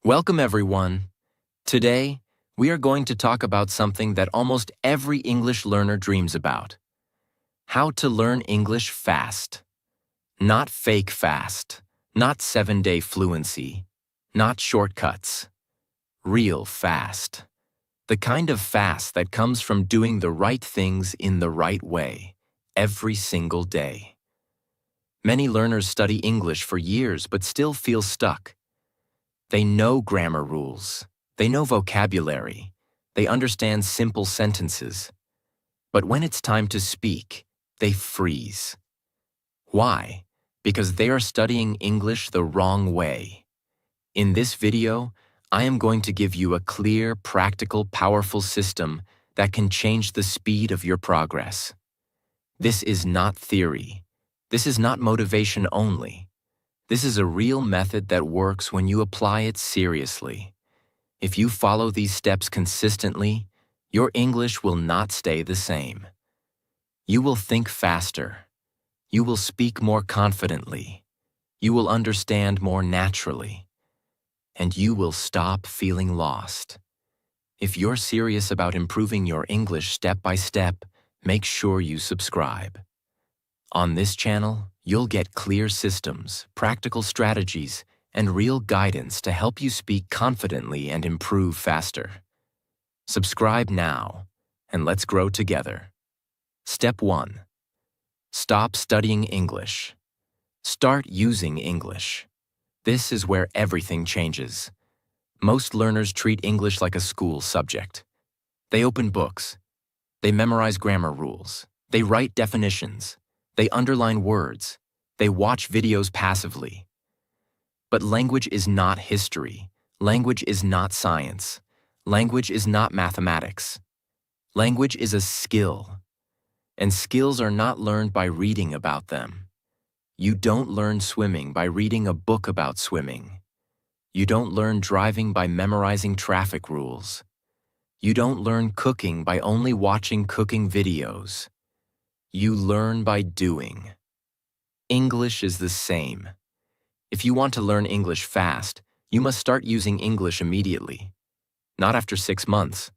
Welcome, everyone. Today, we are going to talk about something that almost every English learner dreams about: how to learn English fast. Not fake fast, not 7-day fluency, not shortcuts. Real fast. The kind of fast that comes from doing the right things in the right way, every single day. Many learners study English for years but still feel stuck. They know grammar rules. They know vocabulary. They understand simple sentences. But when it's time to speak, they freeze. Why? Because they are studying English the wrong way. In this video, I am going to give you a clear, practical, powerful system that can change the speed of your progress. This is not theory. This is not motivation only. This is a real method that works when you apply it seriously. If you follow these steps consistently, your English will not stay the same. You will think faster. You will speak more confidently. You will understand more naturally. And you will stop feeling lost. If you're serious about improving your English step by step, make sure you subscribe. On this channel, you'll get clear systems, practical strategies, and real guidance to help you speak confidently and improve faster. Subscribe now, and let's grow together. Step 1. Stop studying English. Start using English. This is where everything changes. Most learners treat English like a school subject. They open books. They memorize grammar rules. They write definitions. They underline words. They watch videos passively. But language is not history. Language is not science. Language is not mathematics. Language is a skill. And skills are not learned by reading about them. You don't learn swimming by reading a book about swimming. You don't learn driving by memorizing traffic rules. You don't learn cooking by only watching cooking videos. You learn by doing. English is the same. If you want to learn English fast, you must start using English immediately. Not after 6 months.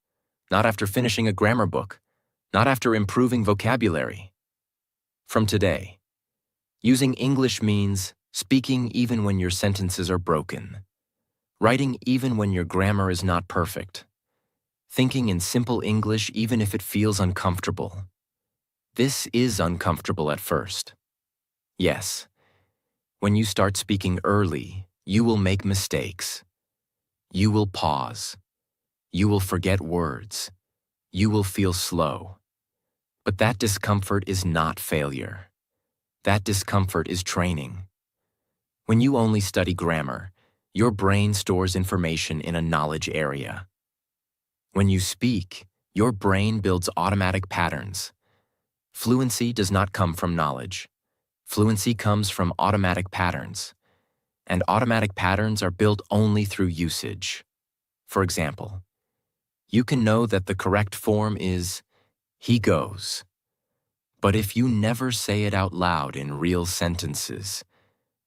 Not after finishing a grammar book. Not after improving vocabulary. From today. Using English means speaking even when your sentences are broken. Writing even when your grammar is not perfect. Thinking in simple English even if it feels uncomfortable. This is uncomfortable at first. Yes. When you start speaking early, you will make mistakes. You will pause. You will forget words. You will feel slow. But that discomfort is not failure. That discomfort is training. When you only study grammar, your brain stores information in a knowledge area. When you speak, your brain builds automatic patterns. Fluency does not come from knowledge. Fluency comes from automatic patterns. And automatic patterns are built only through usage. For example, you can know that the correct form is he goes. But if you never say it out loud in real sentences,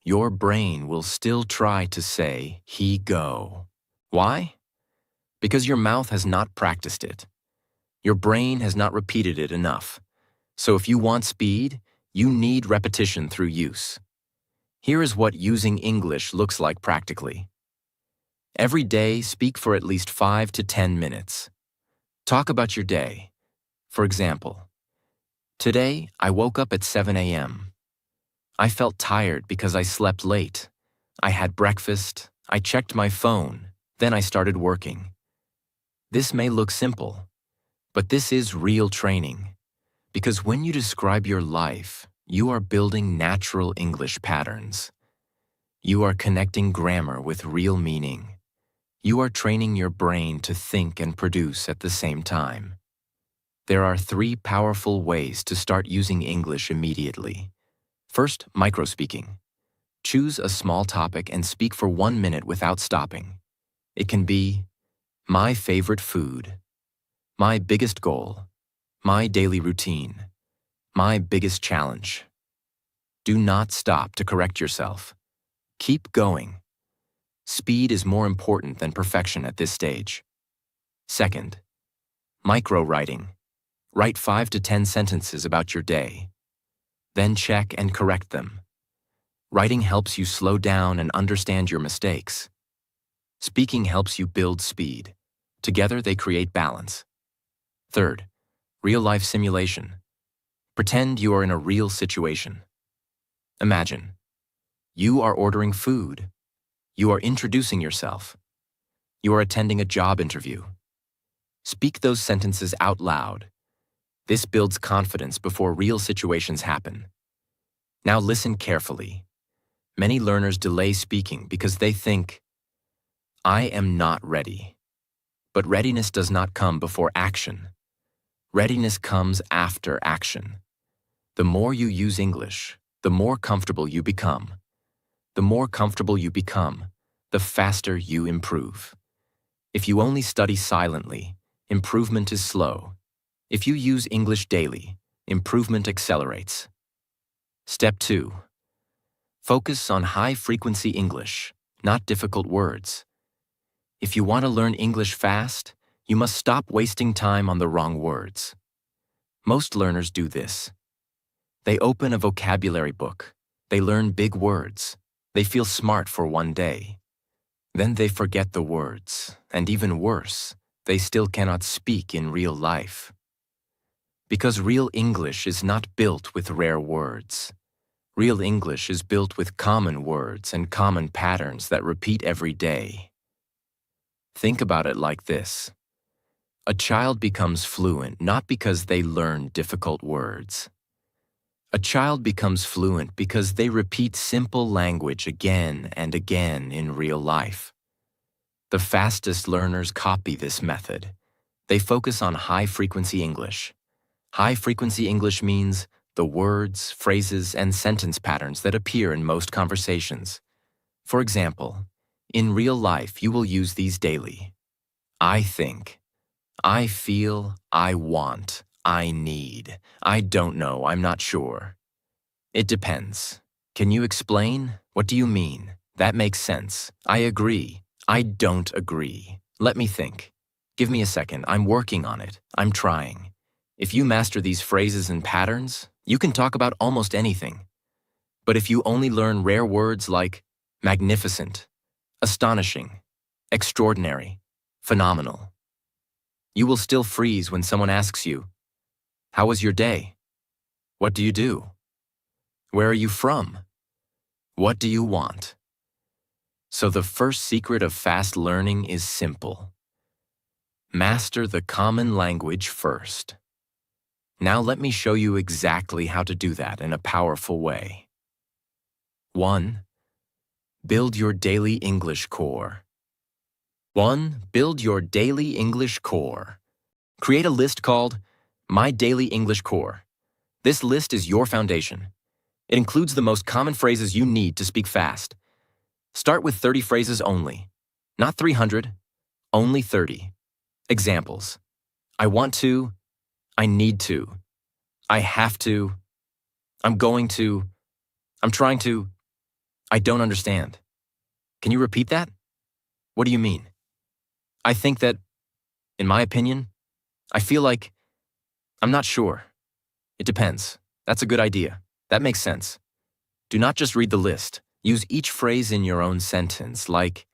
your brain will still try to say he go. Why? Because your mouth has not practiced it. Your brain has not repeated it enough. So if you want speed, you need repetition through use. Here is what using English looks like practically. Every day, speak for at least 5 to 10 minutes. Talk about your day. For example, today I woke up at 7 a.m. I felt tired because I slept late. I had breakfast, I checked my phone, then I started working. This may look simple, but this is real training. Because when you describe your life, you are building natural English patterns. You are connecting grammar with real meaning. You are training your brain to think and produce at the same time. There are 3 powerful ways to start using English immediately. First, microspeaking. Choose a small topic and speak for 1 minute without stopping. It can be my favorite food, my biggest goal, my daily routine, my biggest challenge. Do not stop to correct yourself. Keep going. Speed is more important than perfection at this stage. Second, micro-writing. Write 5 to 10 sentences about your day. Then check and correct them. Writing helps you slow down and understand your mistakes. Speaking helps you build speed. Together they create balance. Third, real-life simulation. Pretend you are in a real situation. Imagine, you are ordering food. You are introducing yourself. You are attending a job interview. Speak those sentences out loud. This builds confidence before real situations happen. Now listen carefully. Many learners delay speaking because they think, I am not ready. But readiness does not come before action. Readiness comes after action. The more you use English, the more comfortable you become. The more comfortable you become, the faster you improve. If you only study silently, improvement is slow. If you use English daily, improvement accelerates. Step 2. Focus on high-frequency English, not difficult words. If you want to learn English fast, you must stop wasting time on the wrong words. Most learners do this. They open a vocabulary book. They learn big words. They feel smart for one day. Then they forget the words, and even worse, they still cannot speak in real life. Because real English is not built with rare words. Real English is built with common words and common patterns that repeat every day. Think about it like this. A child becomes fluent not because they learn difficult words. A child becomes fluent because they repeat simple language again and again in real life. The fastest learners copy this method. They focus on high-frequency English. High-frequency English means the words, phrases, and sentence patterns that appear in most conversations. For example, in real life, you will use these daily. I think. I feel. I want. I need. I don't know. I'm not sure. It depends. Can you explain? What do you mean? That makes sense. I agree. I don't agree. Let me think. Give me a second. I'm working on it. I'm trying. If you master these phrases and patterns, you can talk about almost anything. But if you only learn rare words like magnificent, astonishing, extraordinary, phenomenal, you will still freeze when someone asks you, how was your day? What do you do? Where are you from? What do you want? So the first secret of fast learning is simple. Master the common language first. Now let me show you exactly how to do that in a powerful way. 1. Build your daily English core. 1. Build your daily English core. Create a list called My Daily English Core. This list is your foundation. It includes the most common phrases you need to speak fast. Start with 30 phrases only. Not 300, only 30. Examples. I want to. I need to. I have to. I'm going to. I'm trying to. I don't understand. Can you repeat that? What do you mean? I think that, in my opinion, I feel like, I'm not sure. It depends. That's a good idea. That makes sense. Do not just read the list. Use each phrase in your own sentence, like,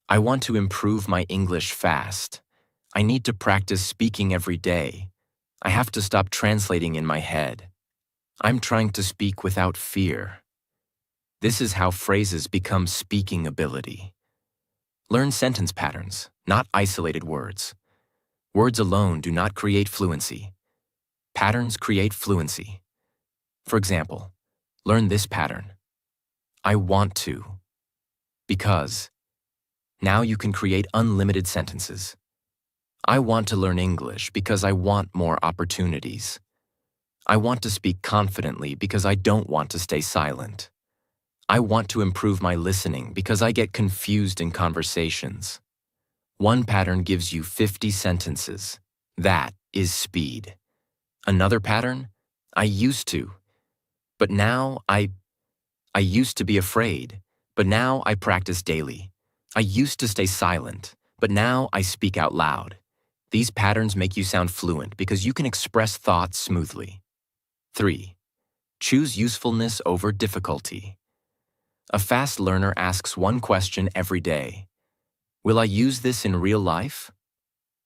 I want to improve my English fast. I need to practice speaking every day. I have to stop translating in my head. I'm trying to speak without fear. This is how phrases become speaking ability. Learn sentence patterns, not isolated words. Words alone do not create fluency. Patterns create fluency. For example, learn this pattern. I want to. Because. Now you can create unlimited sentences. I want to learn English because I want more opportunities. I want to speak confidently because I don't want to stay silent. I want to improve my listening because I get confused in conversations. One pattern gives you 50 sentences. That is speed. Another pattern? I used to. But now I used to be afraid, but now I practice daily. I used to stay silent, but now I speak out loud. These patterns make you sound fluent because you can express thoughts smoothly. 3. Choose usefulness over difficulty. A fast learner asks one question every day. Will I use this in real life?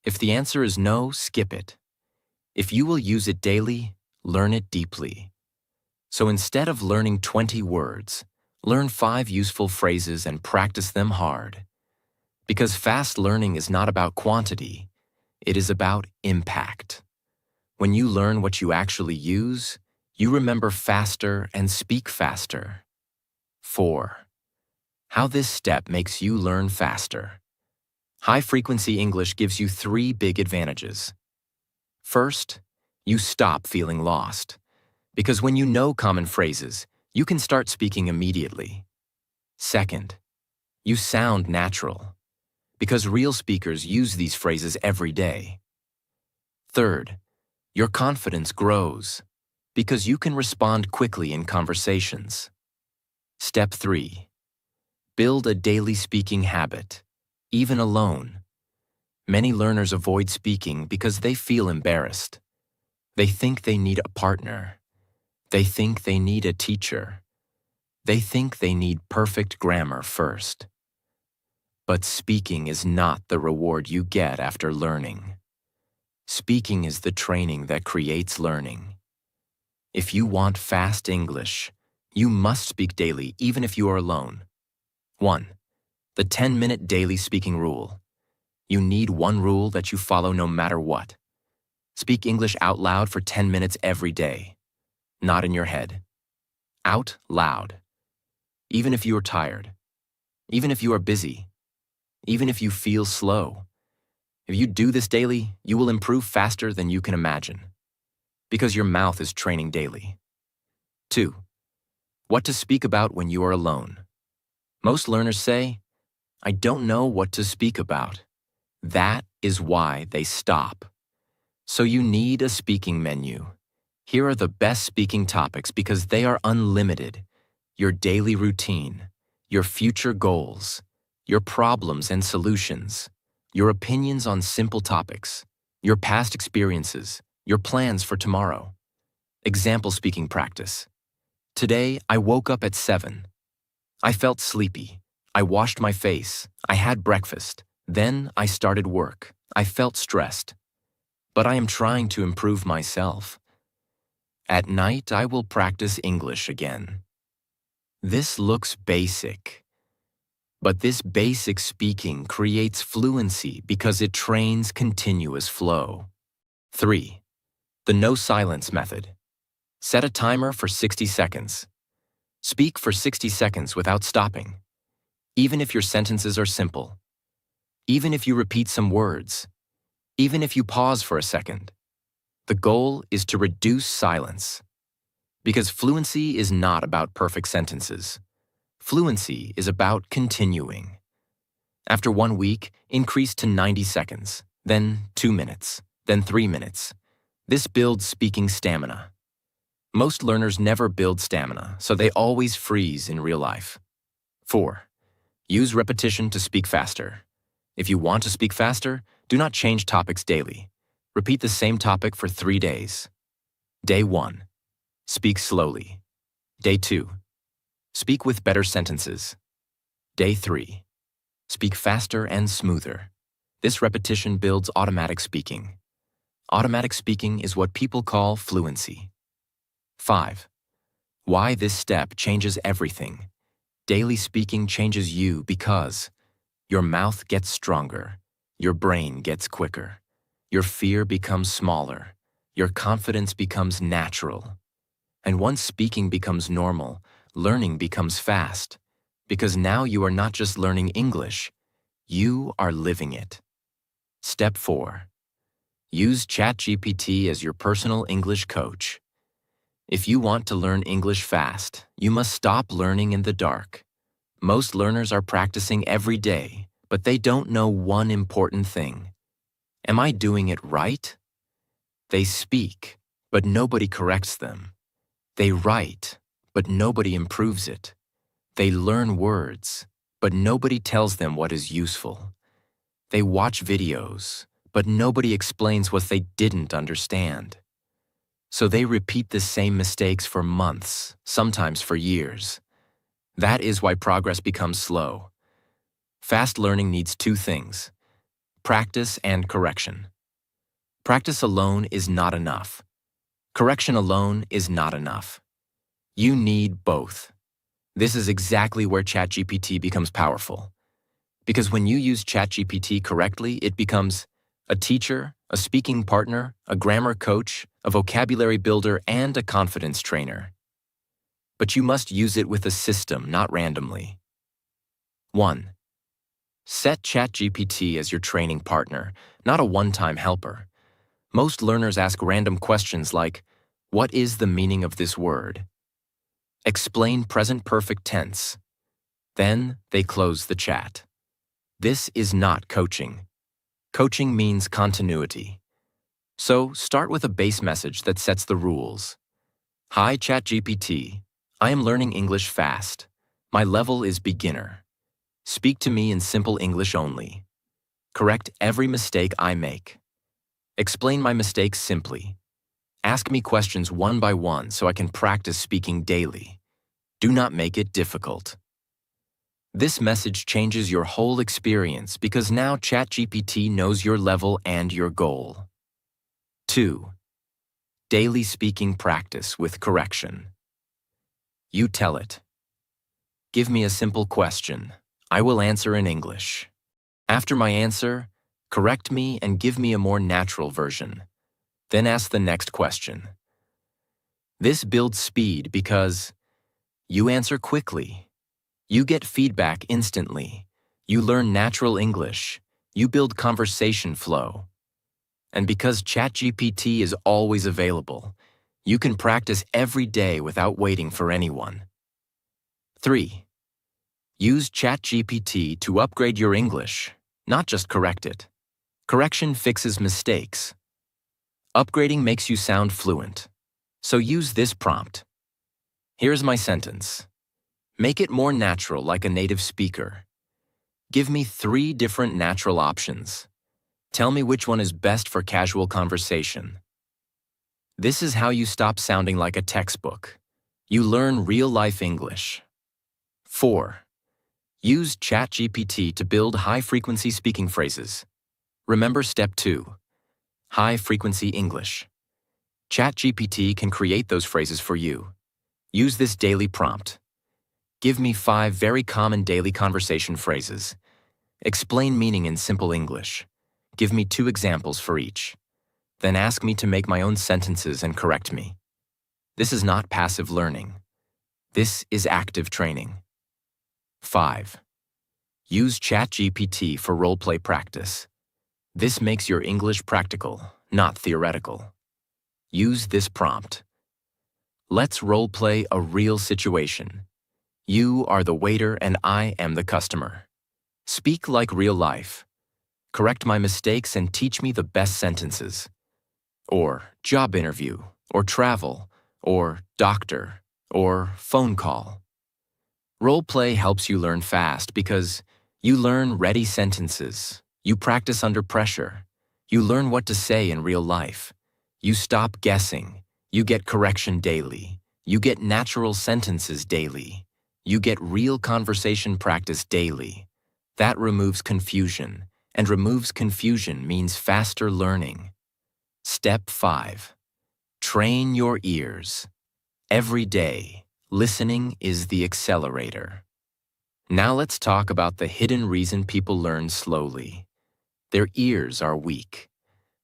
If the answer is no, skip it. If you will use it daily, learn it deeply. So instead of learning 20 words, learn 5 useful phrases and practice them hard. Because fast learning is not about quantity, it is about impact. When you learn what you actually use, you remember faster and speak faster. 4. How this step makes you learn faster. High-frequency English gives you 3 big advantages. First, you stop feeling lost. Because when you know common phrases, you can start speaking immediately. Second, you sound natural. Because real speakers use these phrases every day. Third, your confidence grows. Because you can respond quickly in conversations. Step 3. Build a daily speaking habit, even alone. Many learners avoid speaking because they feel embarrassed. They think they need a partner. They think they need a teacher. They think they need perfect grammar first. But speaking is not the reward you get after learning. Speaking is the training that creates learning. If you want fast English, you must speak daily even if you are alone. 1. The 10-minute daily speaking rule. You need one rule that you follow no matter what. Speak English out loud for 10 minutes every day. Not in your head. Out loud. Even if you are tired. Even if you are busy. Even if you feel slow. If you do this daily, you will improve faster than you can imagine. Because your mouth is training daily. 2. What to speak about when you are alone. Most learners say, I don't know what to speak about. That is why they stop. So you need a speaking menu. Here are the best speaking topics because they are unlimited. Your daily routine, your future goals, your problems and solutions, your opinions on simple topics, your past experiences, your plans for tomorrow. Example speaking practice. Today, I woke up at 7. I felt sleepy. I washed my face. I had breakfast. Then I started work. I felt stressed. But I am trying to improve myself. At night, I will practice English again. This looks basic. But this basic speaking creates fluency because it trains continuous flow. 3. The no silence method. Set a timer for 60 seconds. Speak for 60 seconds without stopping. Even if your sentences are simple. Even if you repeat some words. Even if you pause for a second. The goal is to reduce silence. Because fluency is not about perfect sentences. Fluency is about continuing. After 1 week, increase to 90 seconds, then 2 minutes, then 3 minutes. This builds speaking stamina. Most learners never build stamina, so they always freeze in real life. 4. Use repetition to speak faster. If you want to speak faster, do not change topics daily. Repeat the same topic for 3 days. Day 1. Speak slowly. Day 2. Speak with better sentences. Day 3. Speak faster and smoother. This repetition builds automatic speaking. Automatic speaking is what people call fluency. 5. Why this step changes everything. Daily speaking changes you because your mouth gets stronger, your brain gets quicker, your fear becomes smaller, your confidence becomes natural. And once speaking becomes normal, learning becomes fast, because now you are not just learning English, you are living it. Step 4. Use ChatGPT as your personal English coach. If you want to learn English fast, you must stop learning in the dark. Most learners are practicing every day, but they don't know one important thing. Am I doing it right? They speak, but nobody corrects them. They write, but nobody improves it. They learn words, but nobody tells them what is useful. They watch videos, but nobody explains what they didn't understand. So they repeat the same mistakes for months, sometimes for years. That is why progress becomes slow. Fast learning needs two things: practice and correction. Practice alone is not enough. Correction alone is not enough. You need both. This is exactly where ChatGPT becomes powerful. Because when you use ChatGPT correctly, it becomes a teacher, a speaking partner, a grammar coach, a vocabulary builder, and a confidence trainer. But you must use it with a system, not randomly. 1. Set ChatGPT as your training partner, not a one-time helper. Most learners ask random questions like, "What is the meaning of this word?" Explain present perfect tense. Then they close the chat. This is not coaching. Coaching means continuity. So start with a base message that sets the rules. Hi ChatGPT, I am learning English fast. My level is beginner. Speak to me in simple English only. Correct every mistake I make. Explain my mistakes simply. Ask me questions one by one so I can practice speaking daily. Do not make it difficult. This message changes your whole experience because now ChatGPT knows your level and your goal. 2. Daily speaking practice with correction. You tell it. Give me a simple question. I will answer in English. After my answer, correct me and give me a more natural version. Then ask the next question. This builds speed because you answer quickly. You get feedback instantly. You learn natural English. You build conversation flow. And because ChatGPT is always available, you can practice every day without waiting for anyone. 3. Use ChatGPT to upgrade your English, not just correct it. Correction fixes mistakes. Upgrading makes you sound fluent. So use this prompt. Here's my sentence. Make it more natural like a native speaker. Give me 3 different natural options. Tell me which one is best for casual conversation. This is how you stop sounding like a textbook. You learn real-life English. 4. Use ChatGPT to build high-frequency speaking phrases. Remember step 2. High-frequency English. ChatGPT can create those phrases for you. Use this daily prompt. Give me 5 very common daily conversation phrases. Explain meaning in simple English. Give me 2 examples for each. Then ask me to make my own sentences and correct me. This is not passive learning. This is active training. 5. Use ChatGPT for role-play practice. This makes your English practical, not theoretical. Use this prompt. Let's role-play a real situation. You are the waiter and I am the customer. Speak like real life. Correct my mistakes and teach me the best sentences. Or job interview, or travel, or doctor, or phone call. Role-play helps you learn fast because you learn ready sentences. You practice under pressure. You learn what to say in real life. You stop guessing. You get correction daily. You get natural sentences daily. You get real conversation practice daily. That removes confusion, and removes confusion means faster learning. Step 5. Train your ears. Every day, listening is the accelerator. Now let's talk about the hidden reason people learn slowly. Their ears are weak.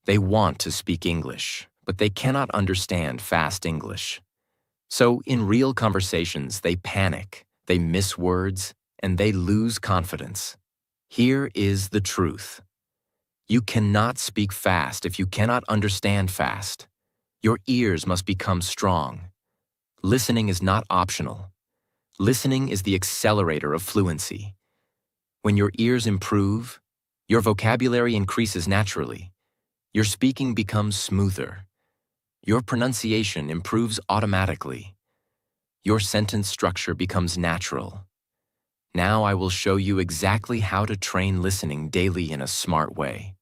They want to speak English, but they cannot understand fast English. So in real conversations, they panic, they miss words, and they lose confidence. Here is the truth. You cannot speak fast if you cannot understand fast. Your ears must become strong. Listening is not optional. Listening is the accelerator of fluency. When your ears improve, your vocabulary increases naturally. Your speaking becomes smoother. Your pronunciation improves automatically. Your sentence structure becomes natural. Now I will show you exactly how to train listening daily in a smart way.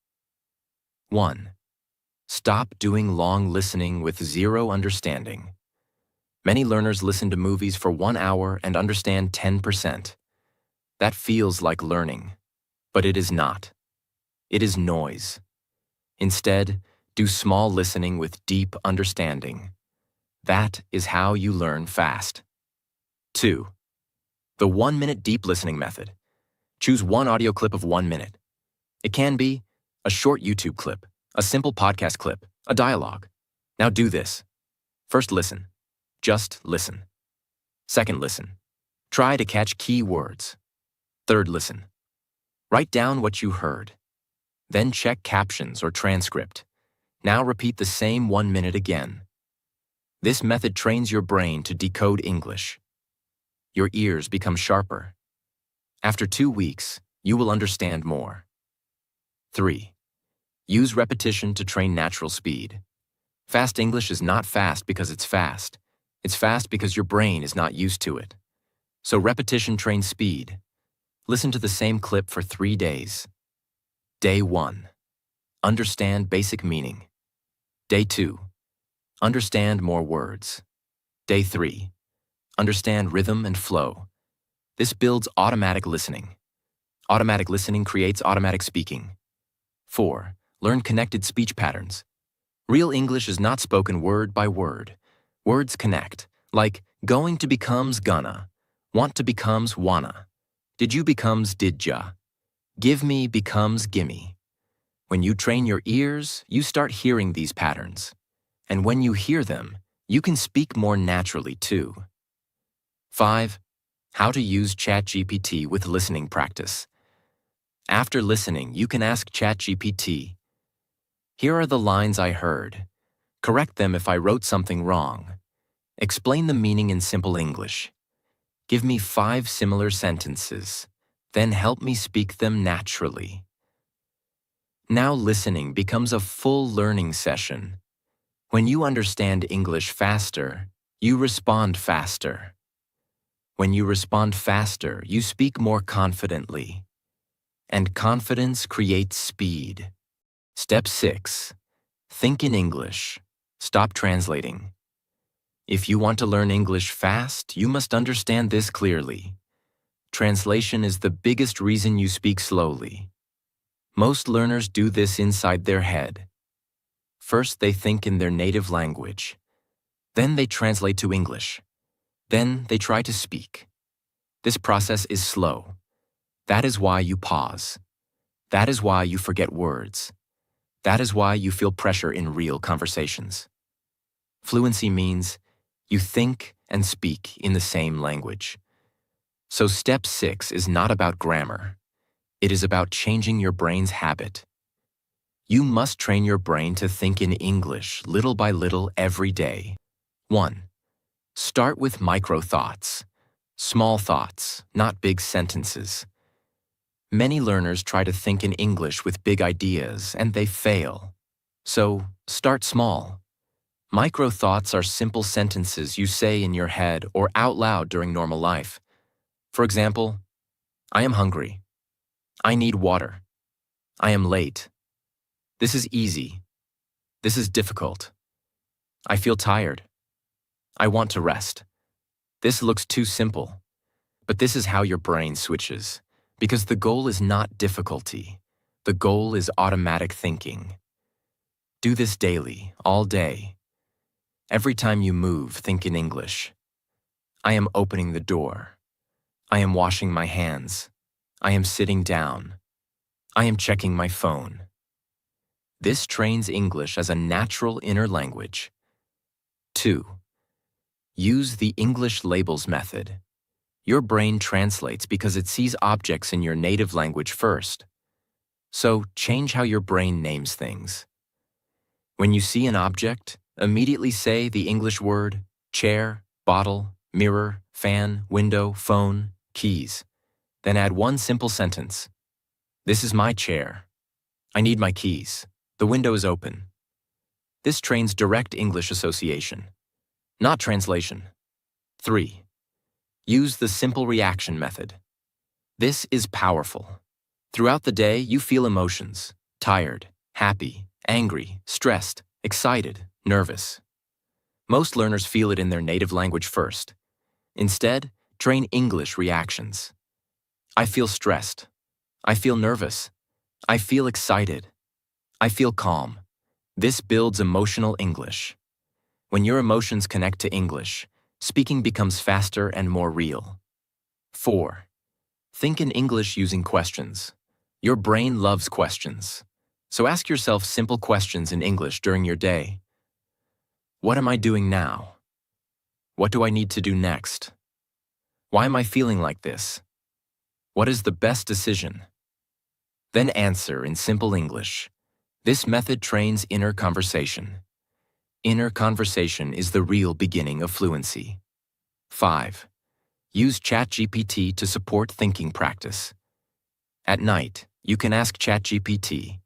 1. Stop doing long listening with zero understanding. Many learners listen to movies for 1 hour and understand 10%. That feels like learning, but it is not. It is noise. Instead, do small listening with deep understanding. That is how you learn fast. 2. The 1-minute deep listening method. Choose one audio clip of 1 minute. It can be a short YouTube clip, a simple podcast clip, a dialogue. Now do this. First, listen. Just listen. Second, listen. Try to catch key words. Third, listen. Write down what you heard. Then check captions or transcript. Now repeat the same 1 minute again. This method trains your brain to decode English. Your ears become sharper. After 2 weeks, you will understand more. 3. Use repetition to train natural speed. Fast English is not fast because it's fast. It's fast because your brain is not used to it. So repetition trains speed. Listen to the same clip for 3 days. Day 1. Understand basic meaning. Day 2. Understand more words. Day 3. Understand rhythm and flow. This builds automatic listening. Automatic listening creates automatic speaking. 4. Learn connected speech patterns. Real English is not spoken word by word. Words connect, like going to becomes gonna, want to becomes wanna, did you becomes didja, give me becomes gimme. When you train your ears, you start hearing these patterns. And when you hear them, you can speak more naturally too. 5. How to use ChatGPT with listening practice. After listening, you can ask ChatGPT, "Here are the lines I heard. Correct them if I wrote something wrong. Explain the meaning in simple English. Give me 5 similar sentences. Then help me speak them naturally." Now listening becomes a full learning session. When you understand English faster, you respond faster. When you respond faster, you speak more confidently. And confidence creates speed. Step 6. Think in English. Stop translating. If you want to learn English fast, you must understand this clearly. Translation is the biggest reason you speak slowly. Most learners do this inside their head. First, they think in their native language. Then they translate to English. Then they try to speak. This process is slow. That is why you pause. That is why you forget words. That is why you feel pressure in real conversations. Fluency means you think and speak in the same language. So step 6 is not about grammar. It is about changing your brain's habit. You must train your brain to think in English little by little every day. 1. Start with micro thoughts. Small thoughts, not big sentences. Many learners try to think in English with big ideas, and they fail. So, start small. Micro thoughts are simple sentences you say in your head or out loud during normal life. For example, I am hungry. I need water. I am late. This is easy. This is difficult. I feel tired. I want to rest. This looks too simple. But this is how your brain switches. Because the goal is not difficulty. The goal is automatic thinking. Do this daily, all day. Every time you move, think in English. I am opening the door. I am washing my hands. I am sitting down. I am checking my phone. This trains English as a natural inner language. 2. Use the English labels method. Your brain translates because it sees objects in your native language first. So change how your brain names things. When you see an object, immediately say the English word, chair, bottle, mirror, fan, window, phone, keys. Then add one simple sentence. This is my chair. I need my keys. The window is open. This trains direct English association, not translation. 3. Use the simple reaction method. This is powerful. Throughout the day, you feel emotions: tired, happy, angry, stressed, excited, nervous. Most learners feel it in their native language first. Instead, train English reactions. I feel stressed. I feel nervous. I feel excited. I feel calm. This builds emotional English. When your emotions connect to English, speaking becomes faster and more real. 4. Think in English using questions. Your brain loves questions. So ask yourself simple questions in English during your day. What am I doing now? What do I need to do next? Why am I feeling like this? What is the best decision? Then answer in simple English. This method trains inner conversation. Inner conversation is the real beginning of fluency. 5. Use ChatGPT to support thinking practice. At night, you can ask ChatGPT,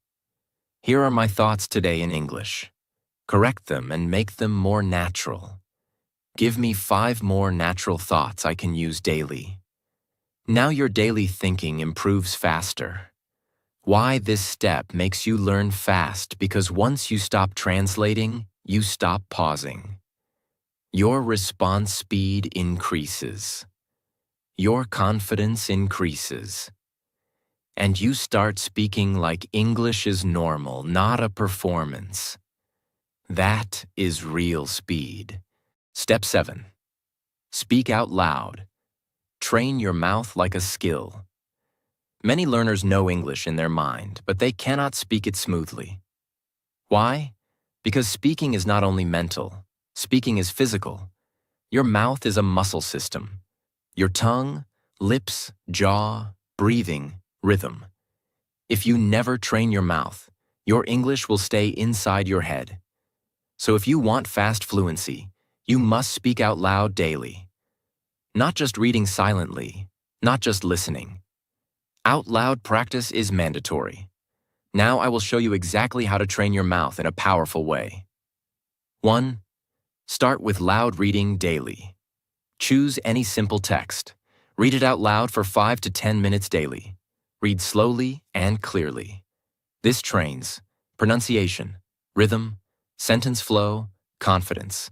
"Here are my thoughts today in English." Correct them and make them more natural. Give me 5 more natural thoughts I can use daily. Now your daily thinking improves faster. Why this step makes you learn fast, because once you stop translating, you stop pausing. Your response speed increases. Your confidence increases. And you start speaking like English is normal, not a performance. That is real speed. Step 7. Speak out loud. Train your mouth like a skill. Many learners know English in their mind, but they cannot speak it smoothly. Why? Because speaking is not only mental, speaking is physical. Your mouth is a muscle system. Your tongue, lips, jaw, breathing, rhythm. If you never train your mouth, your English will stay inside your head. So if you want fast fluency, you must speak out loud daily. Not just reading silently, not just listening. Out loud practice is mandatory. Now I will show you exactly how to train your mouth in a powerful way. 1. Start with loud reading daily. Choose any simple text. Read it out loud for 5 to 10 minutes daily. Read slowly and clearly. This trains pronunciation, rhythm, sentence flow, confidence.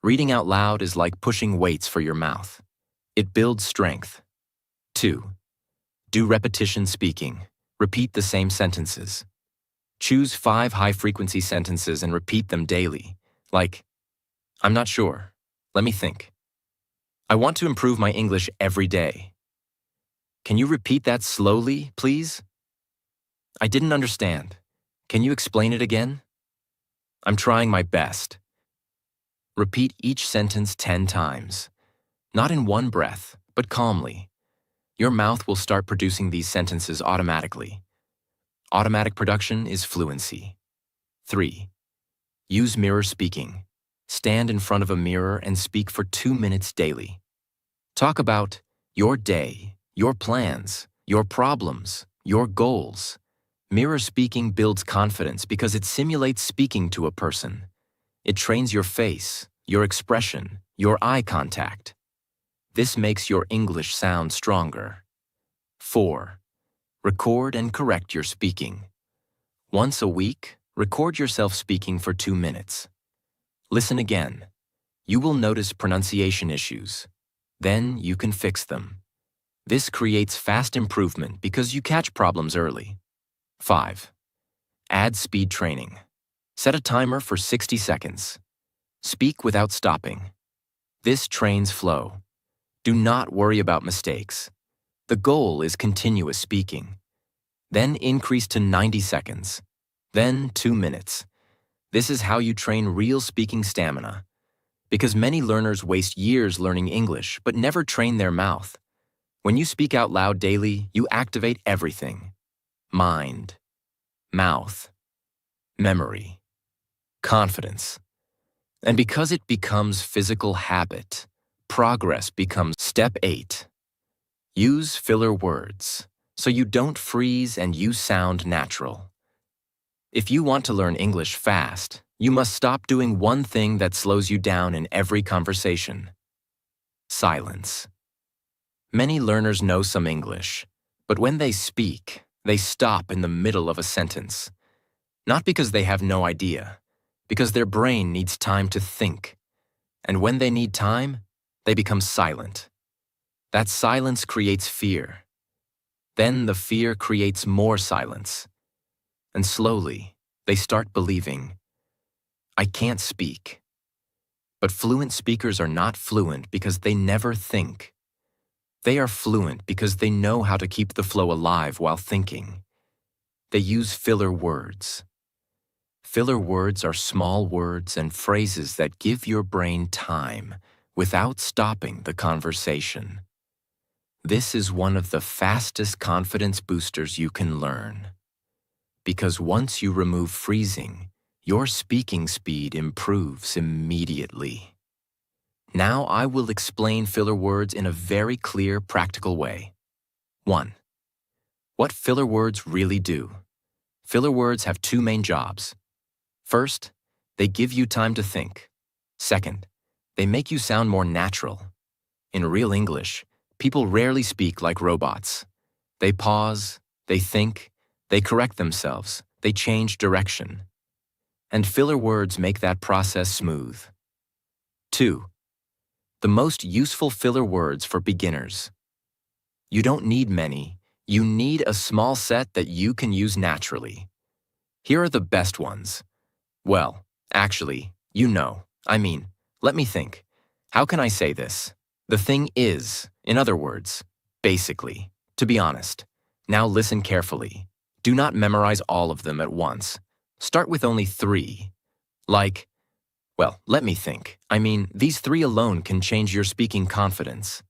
Reading out loud is like pushing weights for your mouth. It builds strength. 2. Do repetition speaking. Repeat the same sentences. Choose 5 high-frequency sentences and repeat them daily, like, "I'm not sure. Let me think. I want to improve my English every day. Can you repeat that slowly, please? I didn't understand. Can you explain it again? I'm trying my best." Repeat each sentence 10 times. Not in one breath, but calmly. Your mouth will start producing these sentences automatically. Automatic production is fluency. 3. Use mirror speaking. Stand in front of a mirror and speak for 2 minutes daily. Talk about your day, your plans, your problems, your goals. Mirror speaking builds confidence because it simulates speaking to a person. It trains your face, your expression, your eye contact. This makes your English sound stronger. 4. Record and correct your speaking. Once a week, record yourself speaking for 2 minutes. Listen again. You will notice pronunciation issues. Then you can fix them. This creates fast improvement because you catch problems early. 5. Add speed training. Set a timer for 60 seconds. Speak without stopping. This trains flow. Do not worry about mistakes. The goal is continuous speaking. Then increase to 90 seconds. Then 2 minutes. This is how you train real speaking stamina. Because many learners waste years learning English but never train their mouth. When you speak out loud daily, you activate everything: mind, mouth, memory, confidence. And because it becomes physical habit, progress becomes step 8. Use filler words so you don't freeze and you sound natural. If you want to learn English fast, you must stop doing one thing that slows you down in every conversation: silence. Many learners know some English, But when they speak, they stop in the middle of a sentence. Not because they have no idea, because their brain needs time to think. And when they need time, they become silent. That silence creates fear. Then the fear creates more silence. And slowly, they start believing, I can't speak. But fluent speakers are not fluent because they never think. They are fluent because they know how to keep the flow alive while thinking. They use filler words. Filler words are small words and phrases that give your brain time without stopping the conversation. This is one of the fastest confidence boosters you can learn. Because once you remove freezing, your speaking speed improves immediately. Now I will explain filler words in a very clear, practical way. 1. What filler words really do. Filler words have two main jobs. First, they give you time to think. Second, they make you sound more natural. In real English, people rarely speak like robots. They pause, they think, they correct themselves, they change direction. And filler words make that process smooth. 2. The most useful filler words for beginners. You don't need many, you need a small set that you can use naturally. Here are the best ones. Well, actually, let me think. How can I say this? The thing is, in other words, basically, to be honest. Now listen carefully. Do not memorize all of them at once. Start with only 3. Like, let me think. These 3 alone can change your speaking confidence.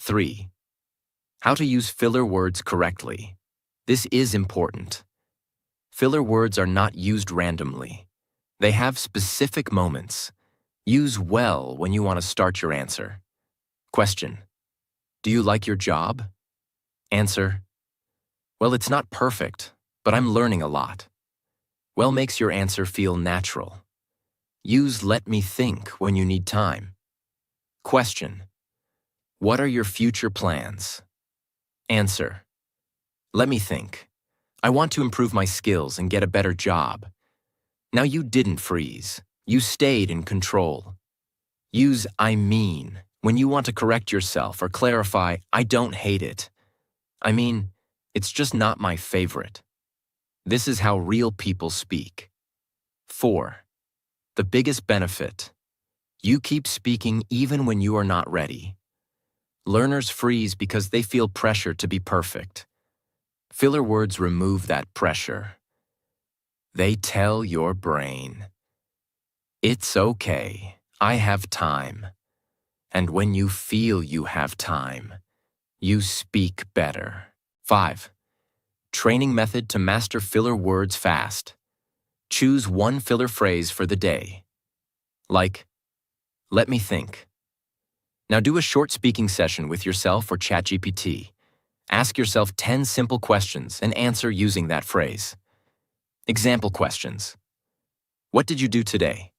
3. How to use filler words correctly. This is important. Filler words are not used randomly. They have specific moments. Use well when you want to start your answer. Question: do you like your job? Answer: well, it's not perfect, but I'm learning a lot. Well makes your answer feel natural. Use let me think when you need time. Question: what are your future plans? Answer: let me think. I want to improve my skills and get a better job. Now you didn't freeze. You stayed in control. Use I mean when you want to correct yourself or clarify I don't hate it. It's just not my favorite. This is how real people speak. 4. The biggest benefit. You keep speaking even when you are not ready. Learners freeze because they feel pressure to be perfect. Filler words remove that pressure. They tell your brain, it's okay, I have time. And when you feel you have time, you speak better. 5. Training method to master filler words fast. Choose one filler phrase for the day. Like, let me think. Now do a short speaking session with yourself or ChatGPT. Ask yourself 10 simple questions and answer using that phrase. Example questions. What did you do today?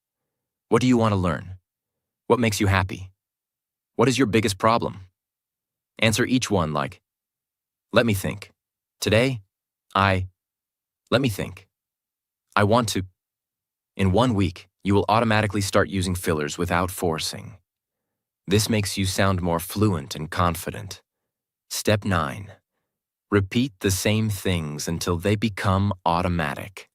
What do you want to learn? What makes you happy? What is your biggest problem? Answer each one like, let me think. Today, let me think. I want to. In 1 week, you will automatically start using fillers without forcing. This makes you sound more fluent and confident. Step 9. Repeat the same things until they become automatic.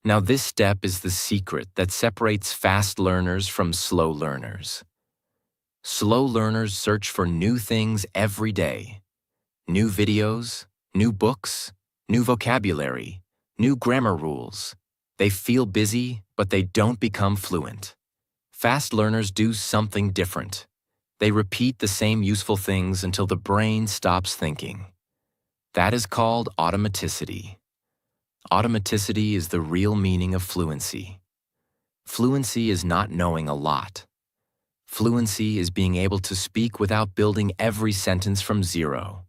Now this step is the secret that separates fast learners from slow learners. Slow learners search for new things every day. New videos, new books, new vocabulary, new grammar rules. They feel busy, but they don't become fluent. Fast learners do something different. They repeat the same useful things until the brain stops thinking. That is called automaticity. Automaticity is the real meaning of fluency. Fluency is not knowing a lot. Fluency is being able to speak without building every sentence from zero.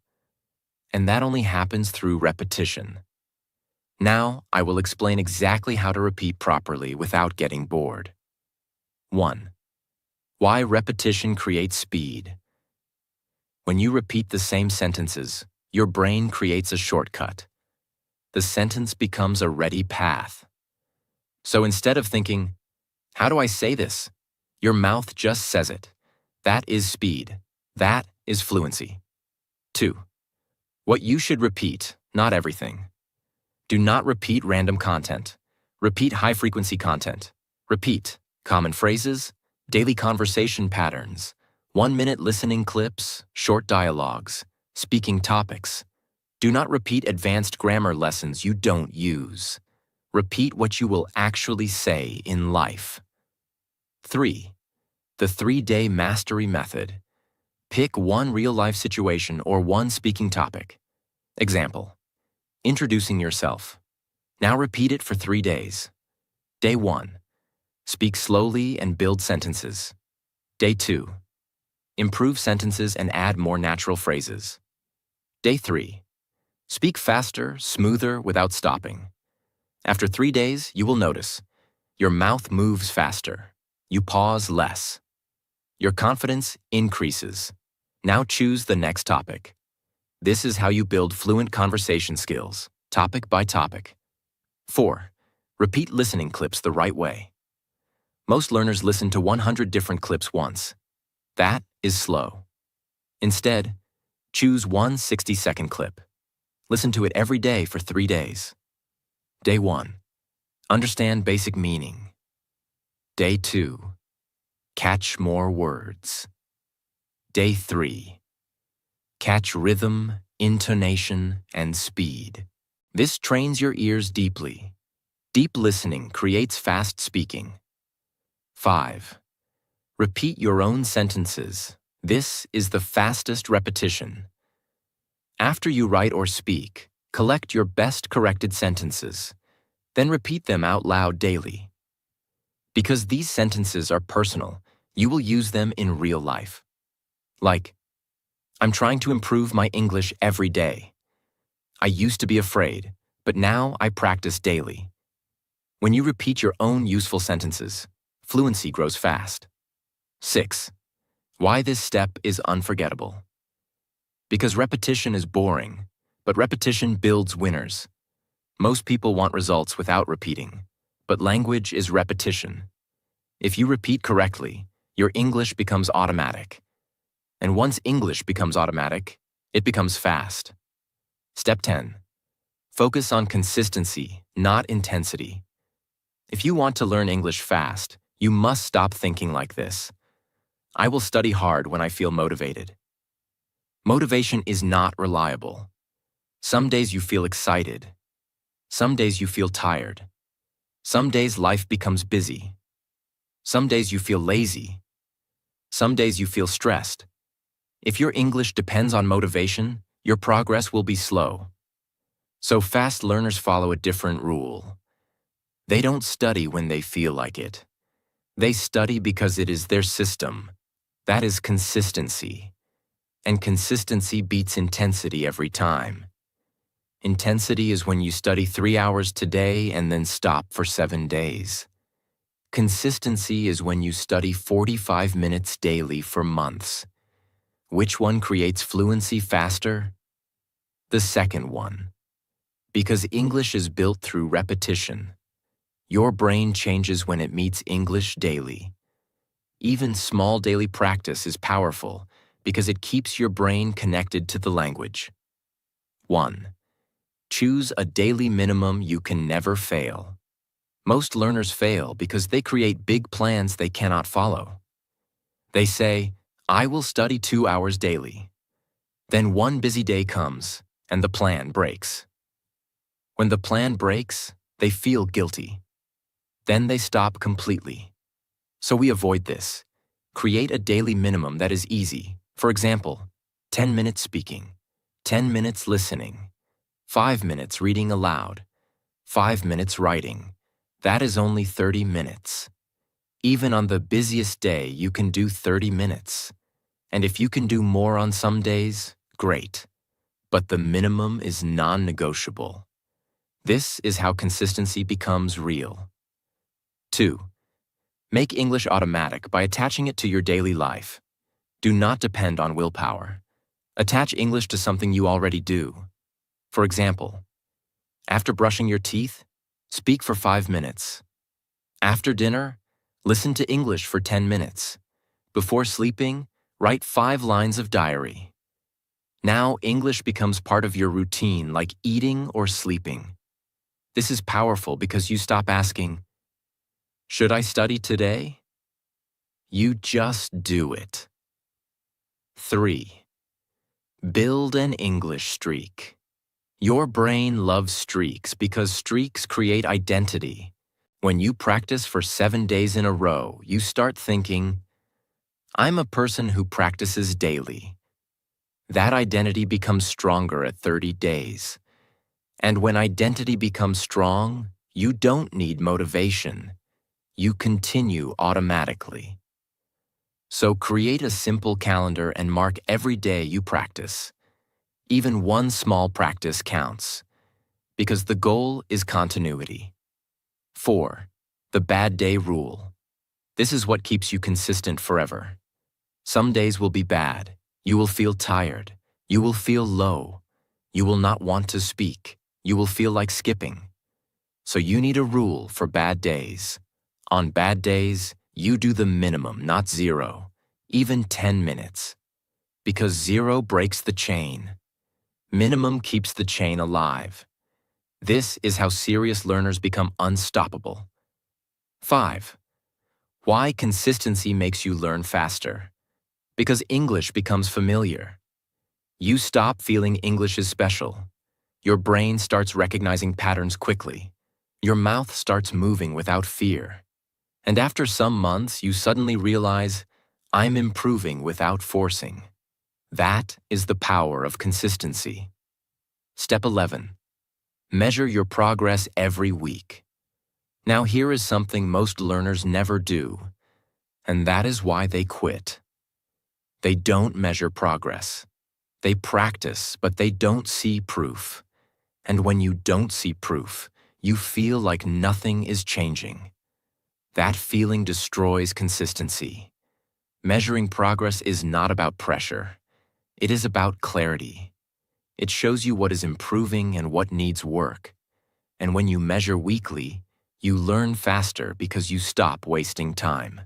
And that only happens through repetition. Now, I will explain exactly how to repeat properly without getting bored. 1. Why repetition creates speed. When you repeat the same sentences, your brain creates a shortcut. The sentence becomes a ready path. So instead of thinking, how do I say this? Your mouth just says it. That is speed. That is fluency. 2. What you should repeat, not everything. Do not repeat random content. Repeat high-frequency content. Repeat common phrases, daily conversation patterns, 1-minute listening clips, short dialogues, speaking topics. Do not repeat advanced grammar lessons you don't use. Repeat what you will actually say in life. 3. The 3-day mastery method. Pick one real-life situation or one speaking topic. Example: introducing yourself. Now repeat it for 3 days. Day 1. Speak slowly and build sentences. Day 2. Improve sentences and add more natural phrases. Day 3. Speak faster, smoother, without stopping. After 3 days, you will notice your mouth moves faster. You pause less. Your confidence increases. Now choose the next topic. This is how you build fluent conversation skills, topic by topic. 4. Repeat listening clips the right way. Most learners listen to 100 different clips once. That is slow. Instead, choose one 60-second clip. Listen to it every day for 3 days. Day 1. Understand basic meaning. Day 2. Catch more words. Day 3. Catch rhythm, intonation, and speed. This trains your ears deeply. Deep listening creates fast speaking. 5. Repeat your own sentences. This is the fastest repetition. After you write or speak, collect your best corrected sentences. Then repeat them out loud daily. Because these sentences are personal, you will use them in real life. Like, I'm trying to improve my English every day. I used to be afraid, but now I practice daily. When you repeat your own useful sentences, fluency grows fast. 6. Why this step is unforgettable. Because repetition is boring, but repetition builds winners. Most people want results without repeating, but language is repetition. If you repeat correctly, your English becomes automatic. And once English becomes automatic, it becomes fast. Step 10. Focus on consistency, not intensity. If you want to learn English fast, you must stop thinking like this. I will study hard when I feel motivated. Motivation is not reliable. Some days you feel excited. Some days you feel tired. Some days life becomes busy. Some days you feel lazy. Some days you feel stressed. If your English depends on motivation, your progress will be slow. So fast learners follow a different rule. They don't study when they feel like it. They study because it is their system. That is consistency. And consistency beats intensity every time. Intensity is when you study 3 hours today and then stop for 7 days. Consistency is when you study 45 minutes daily for months. Which one creates fluency faster? The second one. Because English is built through repetition. Your brain changes when it meets English daily. Even small daily practice is powerful because it keeps your brain connected to the language. 1. Choose a daily minimum you can never fail. Most learners fail because they create big plans they cannot follow. They say, I will study 2 hours daily. Then one busy day comes, and the plan breaks. When the plan breaks, they feel guilty. Then they stop completely. So we avoid this. Create a daily minimum that is easy. For example, 10 minutes speaking, 10 minutes listening, 5 minutes reading aloud, 5 minutes writing. That is only 30 minutes. Even on the busiest day, you can do 30 minutes. And if you can do more on some days, great. But the minimum is non-negotiable. This is how consistency becomes real. 2. Make English automatic by attaching it to your daily life. Do not depend on willpower. Attach English to something you already do. For example, after brushing your teeth, speak for 5 minutes. After dinner, listen to English for 10 minutes. Before sleeping, write 5 lines of diary. Now English becomes part of your routine like eating or sleeping. This is powerful because you stop asking, "Should I study today?" You just do it. 3. Build an English streak. Your brain loves streaks because streaks create identity. When you practice for 7 days in a row, you start thinking, "I'm a person who practices daily." That identity becomes stronger at 30 days. And when identity becomes strong, you don't need motivation. You continue automatically. So create a simple calendar and mark every day you practice. Even one small practice counts, because the goal is continuity. 4. The bad day rule. This is what keeps you consistent forever. Some days will be bad. You will feel tired. You will feel low. You will not want to speak. You will feel like skipping. So you need a rule for bad days. On bad days, you do the minimum, not 0, even 10 minutes. Because 0 breaks the chain. Minimum keeps the chain alive. This is how serious learners become unstoppable. 5. Why consistency makes you learn faster. Because English becomes familiar. You stop feeling English is special. Your brain starts recognizing patterns quickly. Your mouth starts moving without fear. And after some months, you suddenly realize, I'm improving without forcing. That is the power of consistency. Step 11. Measure your progress every week. Now here is something most learners never do, and that is why they quit. They don't measure progress. They practice, but they don't see proof. And when you don't see proof, you feel like nothing is changing. That feeling destroys consistency. Measuring progress is not about pressure. It is about clarity. It shows you what is improving and what needs work. And when you measure weekly, you learn faster because you stop wasting time.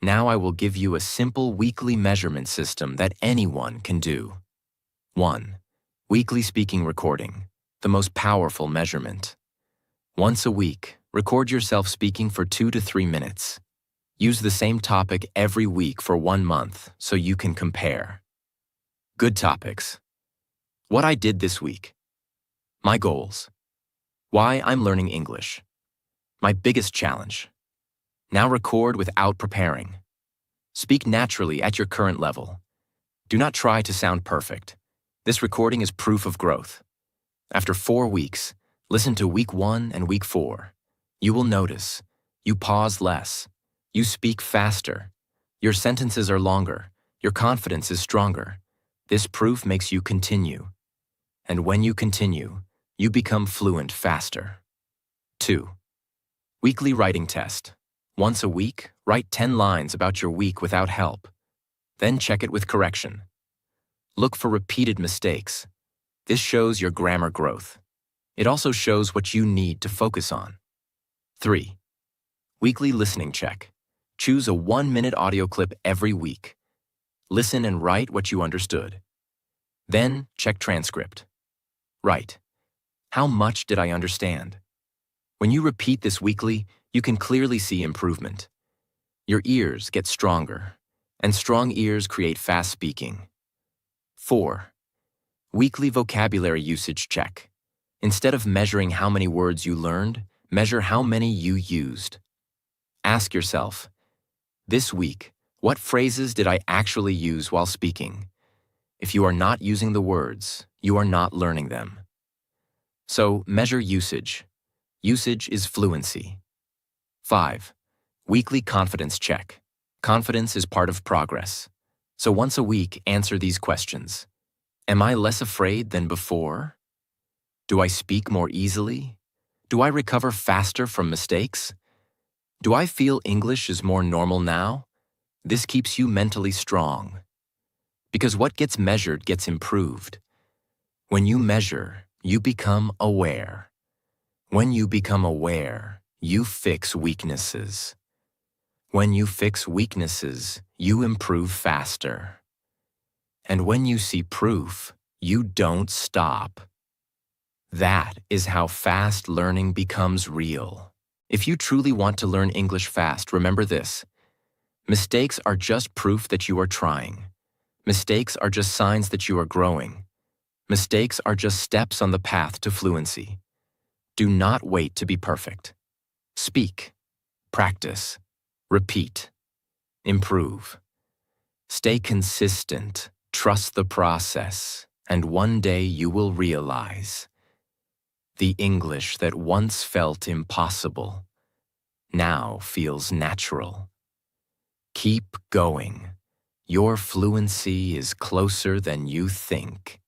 Now I will give you a simple weekly measurement system that anyone can do. 1. Weekly speaking recording, the most powerful measurement. Once a week, record yourself speaking for 2 to 3 minutes. Use the same topic every week for 1 month so you can compare. Good topics. What I did this week. My goals. Why I'm learning English. My biggest challenge. Now record without preparing. Speak naturally at your current level. Do not try to sound perfect. This recording is proof of growth. After 4 weeks, listen to week 1 and week 4. You will notice. You pause less. You speak faster. Your sentences are longer. Your confidence is stronger. This proof makes you continue. And when you continue, you become fluent faster. 2. Weekly writing test. Once a week, write 10 lines about your week without help. Then check it with correction. Look for repeated mistakes. This shows your grammar growth. It also shows what you need to focus on. 3. Weekly listening check. Choose a 1-minute audio clip every week. Listen and write what you understood. Then check transcript. Write. How much did I understand? When you repeat this weekly, you can clearly see improvement. Your ears get stronger, and strong ears create fast speaking. 4. Weekly vocabulary usage check. Instead of measuring how many words you learned, measure how many you used. Ask yourself, this week, what phrases did I actually use while speaking? If you are not using the words, you are not learning them. So measure usage. Usage is fluency. 5. Weekly confidence check. Confidence is part of progress. So once a week, answer these questions. Am I less afraid than before? Do I speak more easily? Do I recover faster from mistakes? Do I feel English is more normal now? This keeps you mentally strong. Because what gets measured gets improved. When you measure, you become aware. When you become aware, you fix weaknesses. When you fix weaknesses, you improve faster. And when you see proof, you don't stop. That is how fast learning becomes real. If you truly want to learn English fast, remember this. Mistakes are just proof that you are trying. Mistakes are just signs that you are growing. Mistakes are just steps on the path to fluency. Do not wait to be perfect. Speak, practice, repeat, improve. Stay consistent, trust the process, and one day you will realize the English that once felt impossible now feels natural. Keep going. Your fluency is closer than you think.